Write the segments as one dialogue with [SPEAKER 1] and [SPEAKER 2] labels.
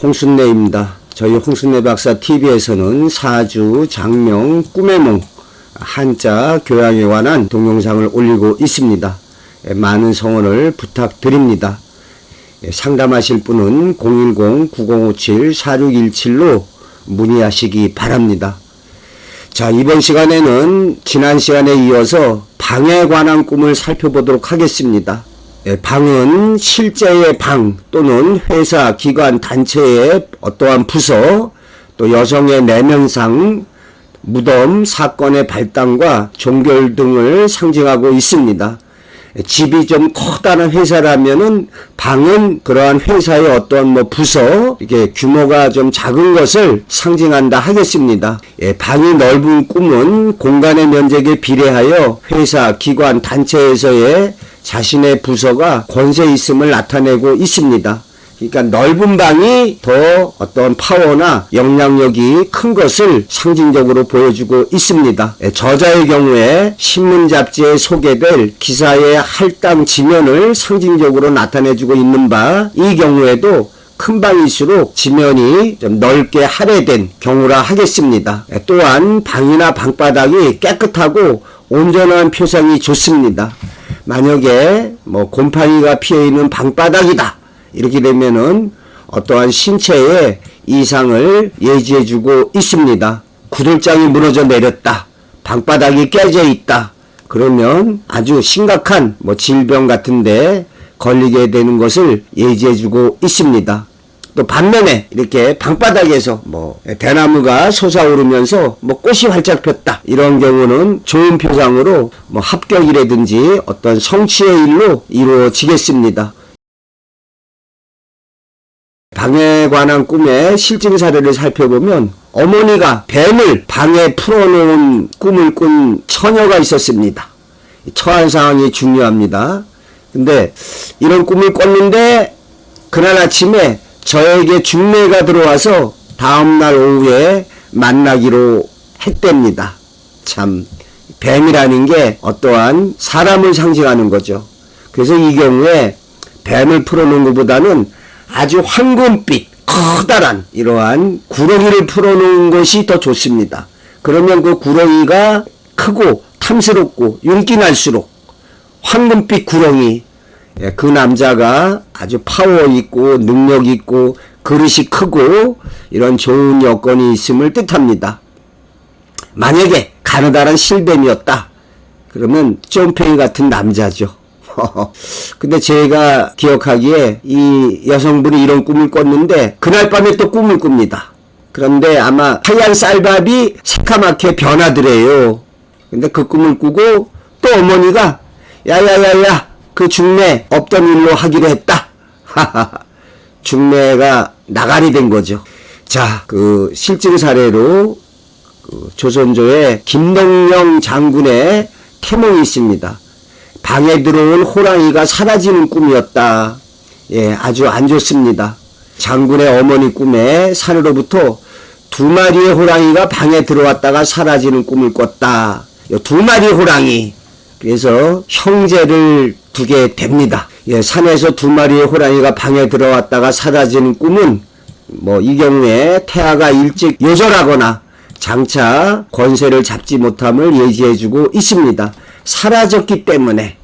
[SPEAKER 1] 홍순례입니다. 저희 홍순례 박사 TV에서는 사주, 장명, 꿈의 몽, 한자, 교양에 관한 동영상을 올리고 있습니다. 많은 성원을 부탁드립니다. 상담하실 분은 010-9057-4617로 문의하시기 바랍니다. 자, 이번 시간에는 지난 시간에 이어서 방에 관한 꿈을 살펴보도록 하겠습니다. 방은 실제의 방 또는 회사, 기관, 단체의 어떠한 부서, 또 여성의 내면상, 무덤, 사건의 발단과 종결 등을 상징하고 있습니다. 집이 좀 커다란 회사라면은 방은 그러한 회사의 어떤 부서, 이게 규모가 좀 작은 것을 상징한다 하겠습니다. 방이 넓은 꿈은 공간의 면적에 비례하여 회사, 기관, 단체에서의 자신의 부서가 권세 있음을 나타내고 있습니다. 그러니까 넓은 방이 더 어떤 파워나 영향력이 큰 것을 상징적으로 보여주고 있습니다. 저자의 경우에 신문 잡지에 소개될 기사의 할당 지면을 상징적으로 나타내주고 있는 바, 이 경우에도 큰 방일수록 지면이 좀 넓게 할애된 경우라 하겠습니다. 또한 방이나 방바닥이 깨끗하고 온전한 표상이 좋습니다. 만약에 곰팡이가 피어있는 방바닥이다 이렇게 되면은 어떠한 신체에 이상을 예지해주고 있습니다. 구들장이 무너져 내렸다, 방바닥이 깨져 있다, 그러면 아주 심각한 질병 같은데 걸리게 되는 것을 예지해주고 있습니다. 또 반면에 이렇게 방바닥에서 대나무가 솟아오르면서 꽃이 활짝 폈다, 이런 경우는 좋은 표상으로 합격이라든지 어떤 성취의 일로 이루어지겠습니다. 방에 관한 꿈의 실증 사례를 살펴보면 어머니가 뱀을 방에 풀어놓은 꿈을 꾼 처녀가 있었습니다. 처한 상황이 중요합니다. 근데 이런 꿈을 꿨는데 그날 아침에 저에게 중매가 들어와서 다음날 오후에 만나기로 했답니다. 참, 뱀이라는 게 어떠한 사람을 상징하는 거죠. 그래서 이 경우에 뱀을 풀어놓은 것보다는 아주 황금빛 커다란 이러한 구렁이를 풀어놓은 것이 더 좋습니다. 그러면 그 구렁이가 크고 탐스럽고 윤기 날수록 황금빛 구렁이, 그 남자가 아주 파워 있고 능력 있고 그릇이 크고 이런 좋은 여건이 있음을 뜻합니다. 만약에 가느다란 실뱀이었다 그러면 쫌팽이 같은 남자죠. 근데 제가 기억하기에 이 여성분이 이런 꿈을 꿨는데 그날 밤에 또 꿈을 꿉니다. 그런데 아마 하얀 쌀밥이 새카맣게 변하더래요. 근데 그 꿈을 꾸고 또 어머니가 야야야야, 그 중매 없던 일로 하기로 했다. 중매가 나가리 된 거죠. 자, 그 실증 사례로 조선조의 김덕령 장군의 태몽이 있습니다. 방에 들어온 호랑이가 사라지는 꿈이었다. 아주 안 좋습니다. 장군의 어머니 꿈에 산으로부터 2마리의 호랑이가 방에 들어왔다가 사라지는 꿈을 꿨다. 2마리 호랑이. 그래서 형제를 두게 됩니다. 산에서 2마리의 호랑이가 방에 들어왔다가 사라지는 꿈은 이 경우에 태아가 일찍 요절하거나 장차 권세를 잡지 못함을 예지해주고 있습니다. 사라졌기 때문에.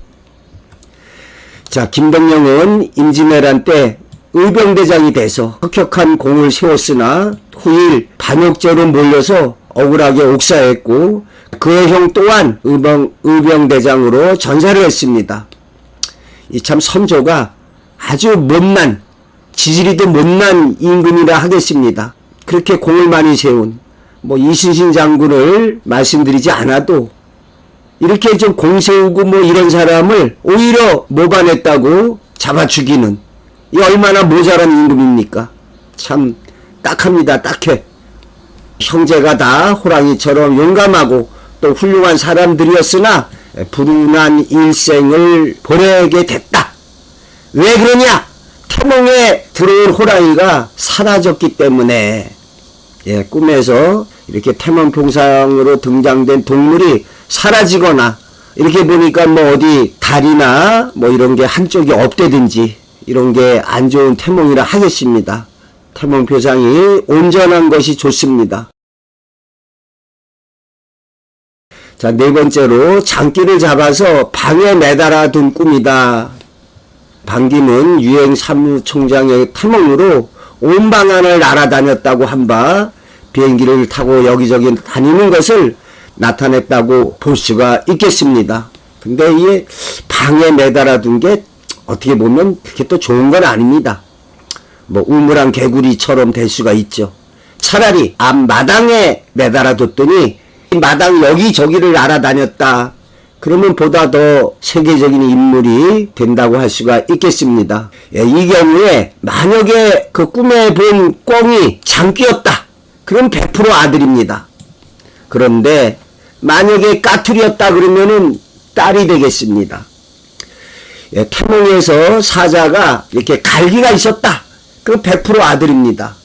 [SPEAKER 1] 자, 김덕령은 임진왜란 때 의병대장이 돼서 혁혁한 공을 세웠으나 후일 반역죄로 몰려서 억울하게 옥사했고 그의 형 또한 의병대장으로 전사를 했습니다. 이 참 선조가 아주 못난, 지지리도 못난 임금이라 하겠습니다. 그렇게 공을 많이 세운 이순신 장군을 말씀드리지 않아도 이렇게 좀 공 세우고 이런 사람을 오히려 모반했다고 잡아 죽이는, 이 얼마나 모자란 임금입니까? 참 딱합니다. 딱해. 형제가 다 호랑이처럼 용감하고 또 훌륭한 사람들이었으나 불운한 일생을 보내게 됐다. 왜 그러냐? 태몽에 들어온 호랑이가 사라졌기 때문에. 꿈에서 이렇게 태몽풍상으로 등장된 동물이 사라지거나 이렇게 보니까 어디 다리나 이런 게 한쪽이 없대든지 이런 게 안 좋은 태몽이라 하겠습니다. 태몽 표상이 온전한 것이 좋습니다. 자, 네 번째로 장기를 잡아서 방에 매달아 둔 꿈이다. 방기는 유행 사무총장의 태몽으로 온 방안을 날아다녔다고 한 바 비행기를 타고 여기저기 다니는 것을 나타냈다고 볼 수가 있겠습니다. 근데 이게 방에 매달아 둔 게 어떻게 보면 그렇게 또 좋은 건 아닙니다. 뭐 우물안 개구리처럼 될 수가 있죠. 차라리 앞마당에 매달아 뒀더니 마당 여기저기를 날아다녔다. 그러면 보다 더 세계적인 인물이 된다고 할 수가 있겠습니다. 예, 이 경우에 만약에 그 꿈에 본 꿩이 장귀였다. 그럼 100% 아들입니다. 그런데 만약에 까투리였다 그러면은 딸이 되겠습니다. 예, 태몽에서 사자가 이렇게 갈기가 있었다. 그럼 100% 아들입니다.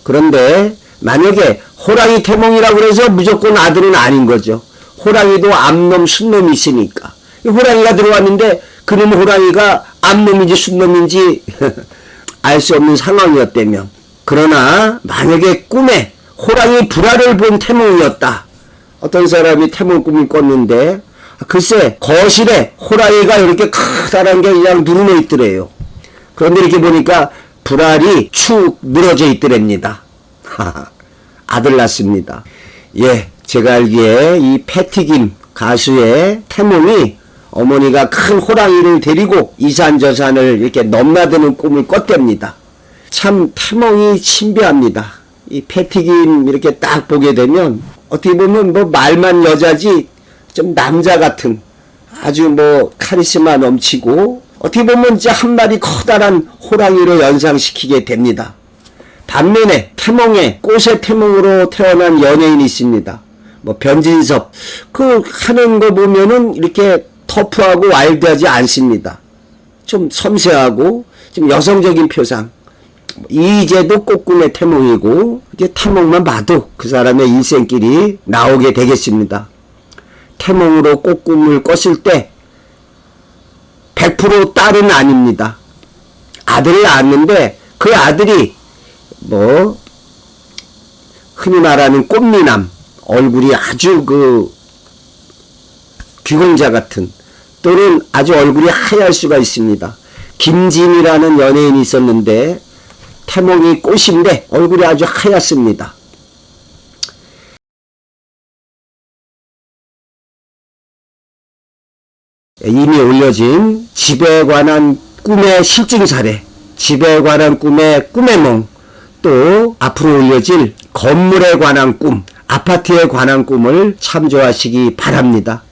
[SPEAKER 1] 그런데 만약에 호랑이 태몽이라고 그래서 무조건 아들은 아닌 거죠. 호랑이도 암놈, 순놈이 있으니까. 호랑이가 들어왔는데 그놈 호랑이가 암놈인지 순놈인지 알 수 없는 상황이었다면. 그러나 만약에 꿈에 호랑이 불화를 본 태몽이었다. 어떤 사람이 태몽 꿈을 꿨는데 글쎄 거실에 호랑이가 이렇게 커다란 게 그냥 누르며 있더래요. 그런데 이렇게 보니까 불알이 축 늘어져 있더랍니다. 아들 낳습니다. 예, 제가 알기에 이 패티김 가수의 태몽이 어머니가 큰 호랑이를 데리고 이산저산을 이렇게 넘나드는 꿈을 꿨답니다. 참 태몽이 신비합니다. 이 패티김 이렇게 딱 보게 되면 어떻게 보면 뭐 말만 여자지 좀 남자 같은 아주 뭐 카리스마 넘치고 어떻게 보면 진짜 한 마리 커다란 호랑이로 연상시키게 됩니다. 반면에 태몽에 꽃의 태몽으로 태어난 연예인이 있습니다. 뭐 변진섭 그 하는 거 보면은 이렇게 터프하고 와일드하지 않습니다. 좀 섬세하고 좀 여성적인 표상. 이제도 꽃꿈의 태몽이고 이제 태몽만 봐도 그 사람의 일생길이 나오게 되겠습니다. 태몽으로 꽃꿈을 꿨을 때 100% 딸은 아닙니다. 아들을 낳았는데 그 아들이 뭐 흔히 말하는 꽃미남, 얼굴이 아주 그 귀공자 같은 또는 아주 얼굴이 하얄 수가 있습니다. 김진이라는 연예인이 있었는데 태몽이 꽃인데 얼굴이 아주 하얗습니다. 이미 올려진 집에 관한 꿈의 실증 사례, 집에 관한 꿈의 꿈의 몽, 또 앞으로 올려질 건물에 관한 꿈, 아파트에 관한 꿈을 참조하시기 바랍니다.